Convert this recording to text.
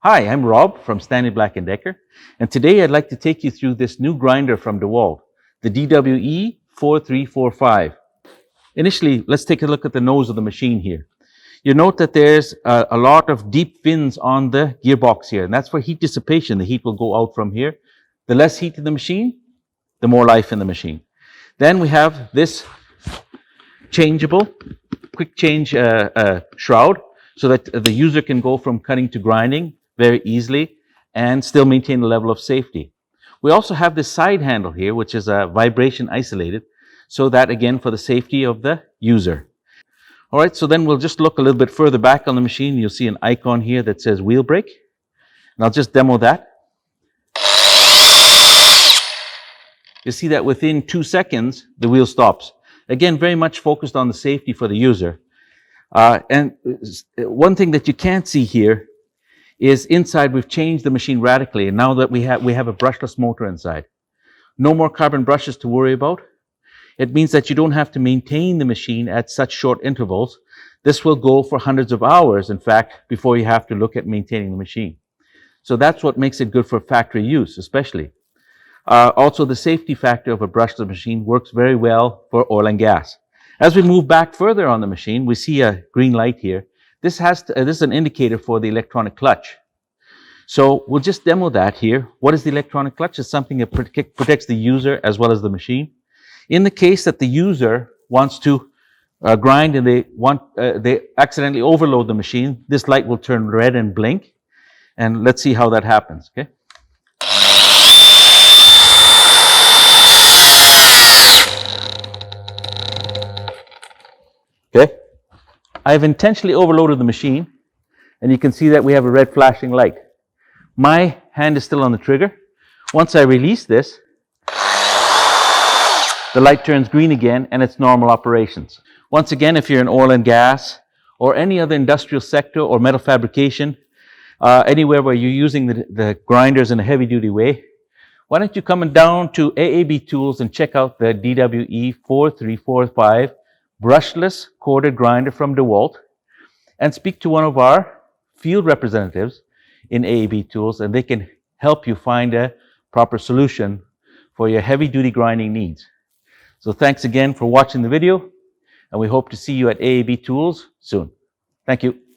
Hi, I'm Rob from Stanley Black & Decker, and today I'd like to take you through this new grinder from DEWALT, the DWE4345. Initially, let's take a look at the nose of the machine here. You note that there's a lot of deep fins on the gearbox here, and that's for heat dissipation. The heat will go out from here. The less heat in the machine, the more life in the machine. Then we have this changeable, quick change shroud, so that the user can go from cutting to grinding very easily and still maintain a level of safety. We also have this side handle here, which is vibration isolated, so that again for the safety of the user. All right, so then we'll just look a little bit further back on the machine. You'll see an icon here that says wheel brake, and I'll just demo that. You see that within 2 seconds, the wheel stops. Again, very much focused on the safety for the user. And one thing that you can't see here is inside we've changed the machine radically, and now that we have a brushless motor inside. No more carbon brushes to worry about. It means that you don't have to maintain the machine at such short intervals. This will go for hundreds of hours, in fact, before you have to look at maintaining the machine. So that's what makes it good for factory use, especially. Also, the safety factor of a brushless machine works very well for oil and gas. As we move back further on the machine, we see a green light here. This is an indicator for the electronic clutch. So we'll just demo that here. What is the electronic clutch? It's something that protects the user as well as the machine. In the case that the user wants to grind and they accidentally overload the machine, this light will turn red and blink. And let's see how that happens, okay? Okay, I've intentionally overloaded the machine, and you can see that we have a red flashing light. My hand is still on the trigger. Once I release this, the light turns green again, and it's normal operations. Once again, if you're in oil and gas, or any other industrial sector, or metal fabrication, anywhere where you're using the grinders in a heavy-duty way, why don't you come down to AABTools and check out the DWE4345 brushless corded grinder from DEWALT, and speak to one of our field representatives in AABTools, and they can help you find a proper solution for your heavy-duty grinding needs. So thanks again for watching the video, and we hope to see you at AABTools soon. Thank you.